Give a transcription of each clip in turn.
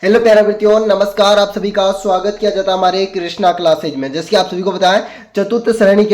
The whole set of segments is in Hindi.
हेलो प्यारे बच्चों, नमस्कार। आप सभी का स्वागत किया जाता है हमारे कृष्णा क्लासेज में। जैसे कि आप सभी को पता है, चतुर्थ श्रेणी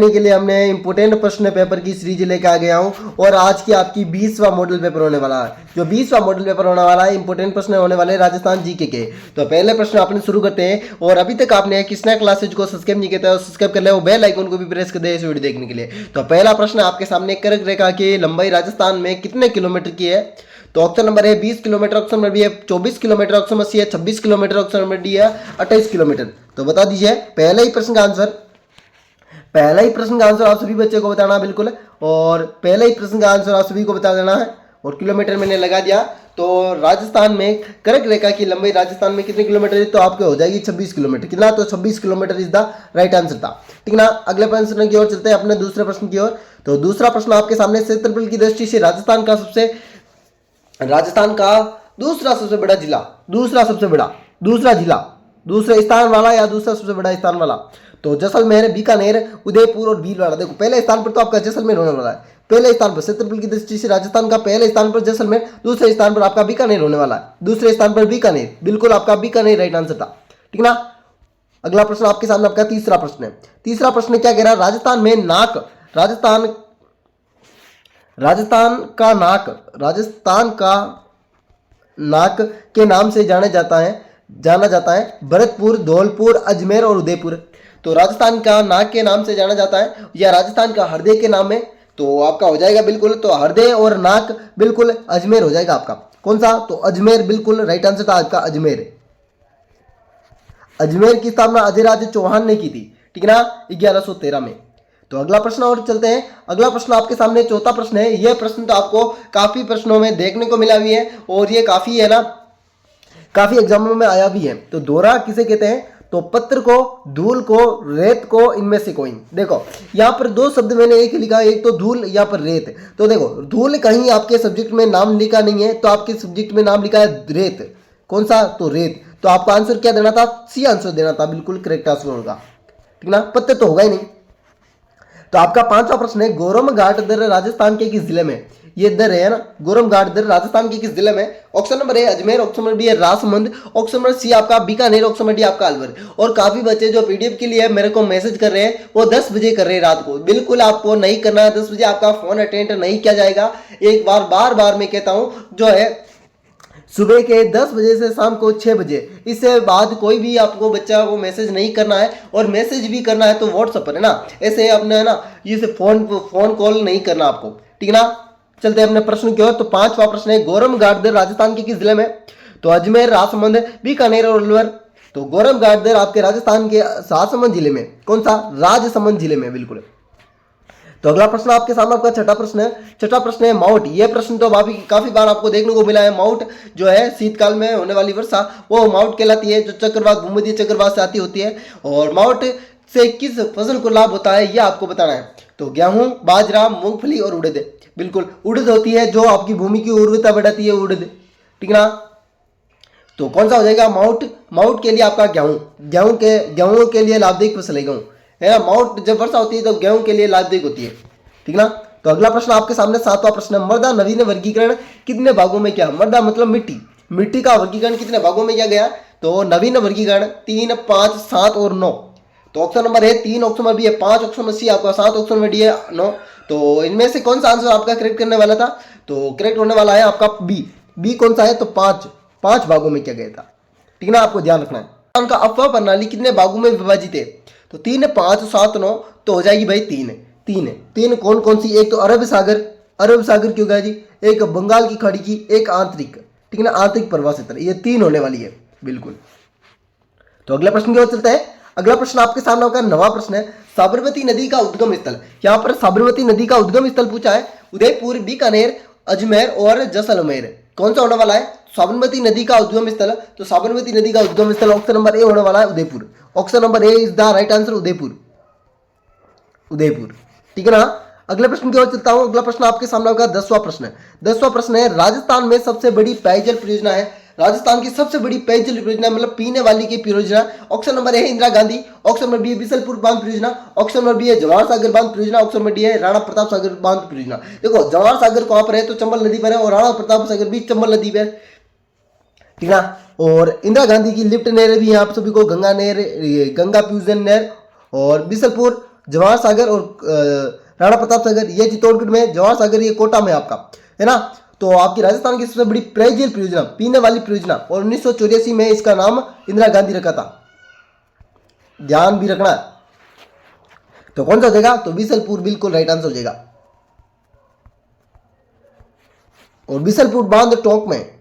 के लिए हमने इंपोर्टेंट प्रश्न पेपर की सीरीज लेकर आ गया हूं और आज की आपकी 20वां मॉडल पेपर होने वाला है। जो 20वां मॉडल पेपर होने वाला है, इंपोर्टेंट प्रश्न होने वाले राजस्थान जीके के। तो पहले प्रश्न आपने शुरू करते हैं। और अभी तक आपने कृष्णा क्लासेज को सब्सक्राइब नहीं किया तो सब्सक्राइब कर ले, वो बेल आइकन को भी प्रेस कर दे इस वीडियो देखने के लिए। तो पहला प्रश्न आपके सामने, कर्क रेखा की लंबाई राजस्थान में कितने किलोमीटर की है? तो ऑप्शन नंबर है 20 किलोमीटर, ऑप्शन नंबर बी है 24 किलोमीटर, ऑप्शन नंबर सी है 26 किलोमीटर, ऑप्शन नंबर डी है 28 किलोमीटर। तो बता दीजिए पहले ही प्रश्न का आंसर आप सभी बच्चे को बताना बिल्कुल। और पहले ही प्रश्न का आंसर आप सभी को बता देना है। और किलोमीटर मैंने लगा दिया। तो राजस्थान में कर्क रेखा की लंबाई राजस्थान में कितने किलोमीटर है? तो आपके हो जाएगी 26 किलोमीटर। कितना? तो 26 kilometre is the right answer था। ठीक ना। अगले प्रश्न की ओर चलते हैं, अपने दूसरे प्रश्न की ओर। तो दूसरा प्रश्न आपके सामने, क्षेत्रफल की दृष्टि से राजस्थान का दूसरा सबसे बड़ा जिला, दूसरे स्थान वाला या दूसरा सबसे बड़ा स्थान वाला। तो जैसलमेर, बीकानेर, उदयपुर और भीलवाड़ा। देखो पहले स्थान पर तो आपका जैसलमेर होने वाला है। पहले स्थान पर क्षेत्रफल की दृष्टि से राजस्थान का पहले स्थान पर जैसलमेर, दूसरे स्थान पर आपका बीकानेर होने वाला है। दूसरे स्थान पर बीकानेर, बिल्कुल आपका बीकानेर राइट आंसर था। ठीक ना। अगला प्रश्न आपके सामने, आपका तीसरा प्रश्न है। तीसरा प्रश्न क्या कह रहा है? राजस्थान का नाक के नाम से जाना जाता है भरतपुर, धौलपुर, अजमेर और उदयपुर। तो राजस्थान का नाक के नाम से जाना जाता है या राजस्थान का हृदय के नाम में, तो आपका हो जाएगा बिल्कुल। तो हृदय और नाक बिल्कुल अजमेर हो जाएगा आपका। कौन सा? तो अजमेर बिल्कुल राइट आंसर था आपका अजमेर की स्थापना अजयराज चौहान ने की थी। ठीक ना, 1113 में। तो अगला प्रश्न और चलते हैं। अगला प्रश्न आपके सामने चौथा प्रश्न है। यह प्रश्न तो आपको काफी प्रश्नों में देखने को मिला भी है और ये काफी है ना, काफी एग्जामों में आया भी है। तो दोहरा किसे कहते हैं? तो पत्र को, धूल को, रेत को, इनमें से कोई। देखो यहाँ पर दो शब्द मैंने एक लिखा है, एक तो धूल, यहाँ पर रेत। तो देखो धूल कहीं आपके सब्जेक्ट में नाम लिखा नहीं है, तो आपके सब्जेक्ट में नाम लिखा है रेत। कौन सा? तो रेत। तो आपका आंसर क्या देना था? सी आंसर देना था, बिल्कुल करेक्ट आंसर होगा। ठीक ना, पत्ते तो होगा ही नहीं। तो आपका पांचवा प्रश्न है, गोरम घाट दर राजस्थान के किस जिले में? ये दर है ना, गोरम घाट दर राजस्थान के किस जिले में? Option number A Ajmer, option number B है राजसमंद, ऑप्शन नंबर सी आपका बीकानेर, ऑप्शन नंबर डी आपका अलवर। और काफी बच्चे जो पीडीएफ के लिए मेरे को मैसेज कर रहे हैं वो 10 बजे कर रहे हैं रात को। बिल्कुल आपको नहीं करना है, 10 बजे आपका फोन अटेंड नहीं किया जाएगा। एक बार मैं कहता हूं, जो है सुबह के 10 बजे से शाम को 6 बजे, इससे बाद कोई भी आपको बच्चा को मैसेज नहीं करना है। और मैसेज भी करना है तो व्हाट्सएप पर है ना, ऐसे अपने है ना, ये फोन कॉल नहीं करना आपको। ठीक ना। चलते हैं अपने प्रश्न की ओर। तो पांचवा प्रश्न है, गोरम घाट दर राजस्थान के किस जिले में? तो अजमेर, राजसमंद, बीकानेर और अलवर। तो गोरम घाट दर आपके राजस्थान के राजसमंद जिले में। कौन सा? राजसमंद जिले में, बिल्कुल। तो अगला प्रश्न आपके सामने, आपका छठा प्रश्न है माउट। यह प्रश्न तो काफी बार आपको देखने को मिला है। माउट जो है शीतकाल में होने वाली वर्षा, वो माउट कहलाती है, जो चक्रवात, भूमध्य चक्रवात से आती होती है। और माउट से किस फसल को लाभ होता है, यह आपको बताना है। तो गेहूं, बाजरा, मूंगफली और उड़द। बिल्कुल उड़द होती है जो आपकी भूमि की उर्वरता बढ़ाती है, उड़द। ठीक ना। तो कौन सा हो जाएगा? माउट के लिए आपका गेहूं के लिए लाभदायक फसल है गेहूं, है ना। माउट जब वर्षा होती है तो गेहूं के लिए लाभदायक होती है। ठीक ना। तो अगला प्रश्न आपके सामने सातवां प्रश्न, मृदा नवीन वर्गीकरण कितने भागों में किया? मृदा मतलब मिट्टी का वर्गीकरण कितने भागों में किया गया? तो नवीन वर्गीकरण 3, 5, 7 और 9। तो ऑप्शन नंबर है 3, ऑप्शन नंबर बी है 5, ऑप्शन नंबर सी आपका 7, ऑप्शन नंबर डी है 9। तो इनमें से कौन सा आंसर आपका करेक्ट करने वाला था? तो करेक्ट होने वाला है आपका बी कौन सा है? तो 5 भागों में किया गया था। ठीक ना, आपको ध्यान रखना है। उनका अफवाह प्रणाली कितने भागों में विभाजित है? तो 3, 5, 7, 9। तो हो जाएगी भाई 3 कौन सी? एक तो अरब सागर क्यों गया जी, एक बंगाल की खाड़ी की, एक आंतरिक। ठीक है ना, आंतरिक प्रवाह क्षेत्र। ये 3 होने वाली है, बिल्कुल। तो अगला प्रश्न की ओर चलता है। अगला प्रश्न आपके सामने होगा, नवा प्रश्न है, साबरमती नदी का उद्गम स्थल। यहाँ पर साबरमती नदी का उद्गम स्थल पूछा है। उदयपुर, बीकानेर, अजमेर और जैसलमेर। कौन सा होने वाला है? साबरमती नदी का उद्गम स्थल। तो साबरमती नदी का उद्गम स्थल ऑप्शन नंबर ए होने वाला है Udaipur. Option number A is the right answer, Udaipur. ठीक है ना। अगले प्रश्न की ओर चलता हूं। अगला प्रश्न आपके सामने होगा 10वां प्रश्न है, राजस्थान में सबसे बड़ी पेयजल परियोजना है। राजस्थान की सबसे बड़ी पेयजल परियोजना मतलब पीने वाली की परियोजना। ऑप्शन नंबर ए है Indira Gandhi, option number B है बिसलपुर बांध परियोजना, ऑप्शन नंबर बी है जवाहर सागर बांध परियोजना, ऑप्शन नंबर डी है राणा प्रताप सागर बांध परियोजना। देखो जवाहर सागर कहां पर है? तो चंबल नदी पर है और राणा प्रताप सागर भी चंबल नदी पर। ठीक है ना। और इंदिरा गांधी की लिफ्ट नहर भी है आप सभी को, गंगा नहर, गंगा फ्यूजन नहर, और बिसलपुर, जवाहर सागर और राणा प्रताप सागर, ये चित्तौड़गढ़ में, जवाहर सागर ये कोटा में आपका, है ना। तो आपकी राजस्थान की सबसे बड़ी पेयजल परियोजना, पीने वाली परियोजना, और 1984 में इसका नाम इंदिरा गांधी रखा था, ध्यान भी रखना है। तो कौन सा हो जाएगा, तो बिसलपुर बिल्कुल राइट आंसर हो जाएगा। और बिसलपुर बांध टोंक में।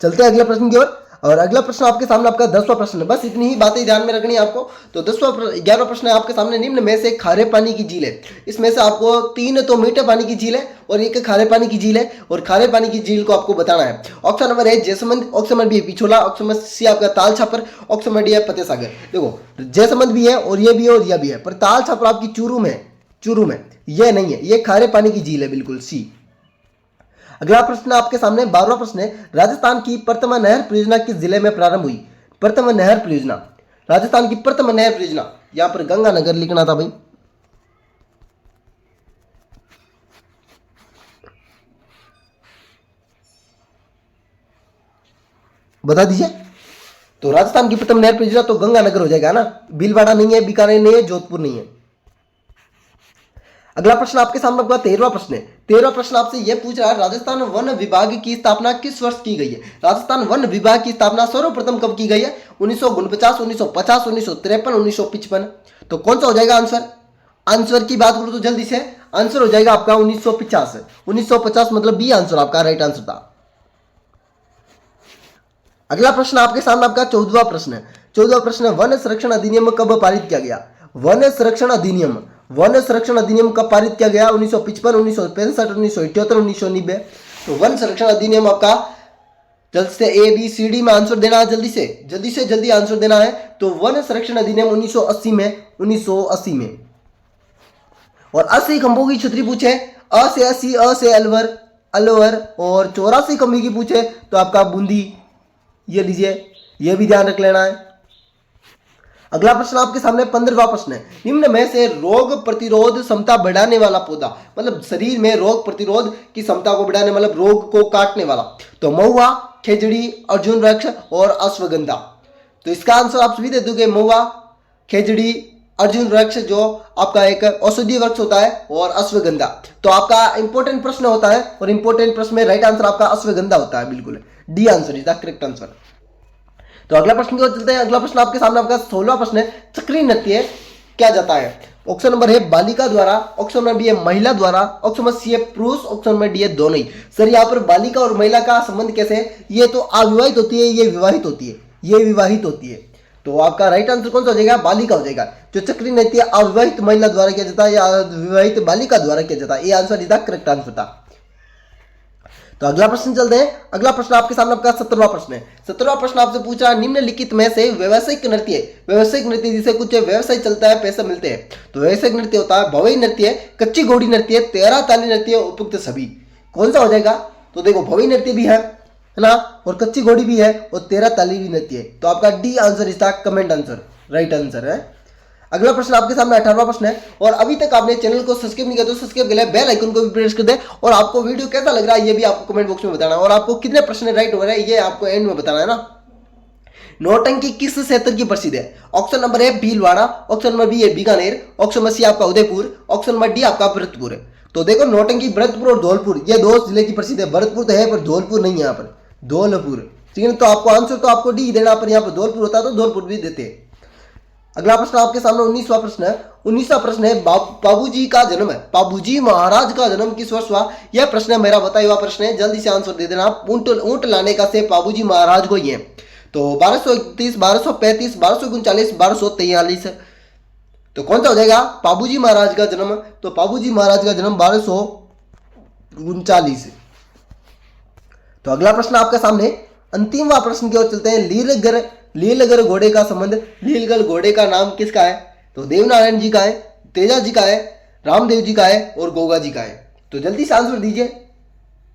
चलते हैं अगले प्रश्न की ओर। और अगला प्रश्न आपके सामने आपका 10वां प्रश्न है। बस इतनी ही बातें ध्यान में रखनी है आपको। तो 11वां प्रश्न है आपके सामने, निम्न में से खारे पानी की झील है। इसमें से आपको 3 तो मीठे पानी की झील है और एक खारे पानी की झील है, और खारे पानी की झील को आपको बताना है। Option number A Jaisamand, option number B Pichhola, option number C आपका ताल छापर, ऑप्शन नंबर डी है फतेह सागर। देखो जैसमंद भी है और ये भी है और यह भी है, पर ताल छापर आपकी चूरू में, चूरू में ये नहीं है, ये खारे पानी की झील है बिल्कुल सी। अगला प्रश्न आपके सामने 12वां प्रश्न है, राजस्थान की प्रथम नहर परियोजना किस जिले में प्रारंभ हुई। प्रथम नहर परियोजना, राजस्थान की प्रथम नहर परियोजना, यहां पर गंगानगर लिखना था भाई। बता दीजिए। तो राजस्थान की प्रथम नहर परियोजना तो गंगानगर हो जाएगा ना, भीलवाड़ा नहीं है, बीकानेर नहीं है, जोधपुर नहीं है। अगला प्रश्न आपके सामने आपका 13वां प्रश्न है। 13वां प्रश्न आपसे यह पूछ रहा है, राजस्थान वन विभाग की स्थापना किस वर्ष की गई है। राजस्थान वन विभाग की स्थापना सर्वप्रथम कब की गई है, 1949, 1950, 1953, 1955। तो कौन सा हो जाएगा आंसर। आंसर की बात करूं तो जल्दी से आंसर हो जाएगा आपका 1950। 1950 मतलब बी आंसर आपका राइट आंसर था। अगला प्रश्न आपके सामने आपका 14वां प्रश्न है। 14वां प्रश्न, वन संरक्षण अधिनियम कब पारित किया गया। वन संरक्षण अधिनियम, वन संरक्षण अधिनियम कब पारित किया गया, 1955, 1965, 1978, 1990। तो वन संरक्षण अधिनियम आपका जल्द से ए बी सी डी में आंसर देना है, जल्दी से जल्दी आंसर देना है। तो वन संरक्षण अधिनियम 1980 में, 1980 में। और 80 खंभों की छतरी पूछे, अ से 80, अ से अलवर, अलवर, और 84 खंभे की पूछे तो आपका बूंदी, ये लीजिए, ये भी ध्यान रख लेना है। अगला प्रश्न आपके सामने 15वां प्रश्न है, निम्न में से रोग प्रतिरोध क्षमता बढ़ाने वाला पौधा, मतलब शरीर में रोग प्रतिरोध की क्षमता को बढ़ाने, मतलब रोग को काटने वाला, तो महुआ, खेजड़ी, अर्जुन वृक्ष और अश्वगंधा। तो इसका आंसर आप सभी दे दोगे, महुआ, खेजड़ी, अर्जुन वृक्ष जो आपका एक औषधीय वृक्ष होता है, और अश्वगंधा। तो आपका इंपॉर्टेंट प्रश्न होता है, और इंपॉर्टेंट प्रश्न में राइट आंसर आपका अश्वगंधा होता है, बिल्कुल D answer is the correct answer. तो अगला प्रश्न की ओर चलते हैं। अगला प्रश्न आपके सामने आपका 16वां प्रश्न है, चक्रीय नृत्य क्या जाता है। ऑप्शन नंबर है बालिका द्वारा, ऑप्शन नंबर बी है महिला द्वारा, ऑप्शन नंबर सी है पुरुष, ऑप्शन नंबर डी है दोनों ही। सर यहाँ पर बालिका और महिला का संबंध कैसे है, ये तो अविवाहित होती है, ये विवाहित होती है, ये विवाहित होती है। तो आपका राइट आंसर कौन सा हो जाएगा, बालिका हो जाएगा। जो चक्रीय नृत्य अविवाहित महिला द्वारा किया जाता है या विवाहित बालिका द्वारा किया जाता है, ये answer is the correct answer था। तो अगला प्रश्न चलते हैं। अगला प्रश्न आपके सामने आपका 17वां प्रश्न है। 17वां प्रश्न आपसे पूछ रहा है, निम्नलिखित में से व्यावसायिक नृत्य जिसे कुछ व्यवसाय चलता है, पैसे मिलते हैं, तो व्यावसायिक नृत्य होता है भवई नृत्य, कच्ची घोड़ी नृत्य, 13 ताली नृत्य, उपयुक्त सभी। कौन सा हो जाएगा, तो देखो भवई नृत्य भी है ना, और कच्ची घोड़ी भी है, और 13 ताली भी नृत्य है। तो आपका डी आंसर इसका कमेंट आंसर राइट आंसर है। अगला प्रश्न आपके सामने 18वां प्रश्न है, और अभी तक आपने चैनल को सब्सक्राइब नहीं किया तो सब्सक्राइब के लिए बेल आइकन को भी प्रेस कर दे, और आपको वीडियो कैसा लग रहा है ये भी आपको कमेंट बॉक्स में बताना है, और आपको कितने प्रश्न राइट हो रहे हैं ये आपको एंड में बताना है ना। नौटंकी किस क्षेत्र की प्रसिद्ध है। Option number A Bhilwara, option number B है बीकानेर, ऑप्शन नंबर सी आपका उदयपुर, ऑप्शन नंबर डी आपका भरतपुर है। तो देखो नौटंकी, भरतपुर और धौलपुर ये 2 जिले की प्रसिद्ध है। भरतपुर तो है पर धौलपुर नहीं है, यहाँ पर धौलपुर, ठीक है। तो आपको आंसर तो आपको डी देना, पर यहाँ पर धौलपुर होता तो धौलपुर भी देते हैं। अगला प्रश्न आपके सामने 19वां प्रश्न है। 19वां प्रश्न है, बाबूजी का जन्म है, बाबूजी महाराज का जन्म किस वर्ष हुआ। यह प्रश्न है मेरा बताया हुआ प्रश्न है, जल्दी से आंसर दे देना। ऊंट लाने का से बाबूजी महाराज को ही है। तो 1231, 1235, 1239, 1243 है। तो कौन सा हो जाएगा बाबूजी महाराज का जन्म, तो बाबूजी महाराज का जन्म 1239। तो अगला प्रश्न आपके सामने अंतिमवां प्रश्न की ओर चलते हैं। लीलगर घोड़े का संबंध, लीलगर घोड़े का नाम किसका है, तो देवनारायण जी का है, तेजा जी का है, रामदेव जी का है, और गोगा जी का है। तो जल्दी से आंसर दीजिए,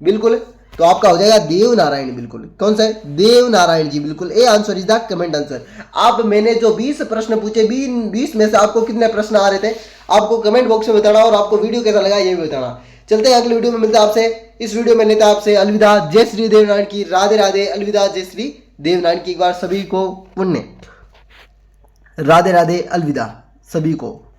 बिल्कुल। तो आपका हो जाएगा देवनारायण, बिल्कुल। कौन सा है, देवनारायण जी, बिल्कुल। A answer is the comment answer. आप मैंने जो 20 प्रश्न पूछे, 20 में से आपको कितने प्रश्न आ रहे थे आपको कमेंट बॉक्स में बताना, और आपको वीडियो कैसा लगा ये भी बताना। चलते हैं अगले वीडियो में, मिलते हैं आपसे। इस वीडियो में लेते हैं आपसे अलविदा। जय श्री देवनारायण की, राधे राधे, अलविदा, जय श्री देवनारायण की। एक बार सभी को पुण्य, राधे राधे, अलविदा सभी को।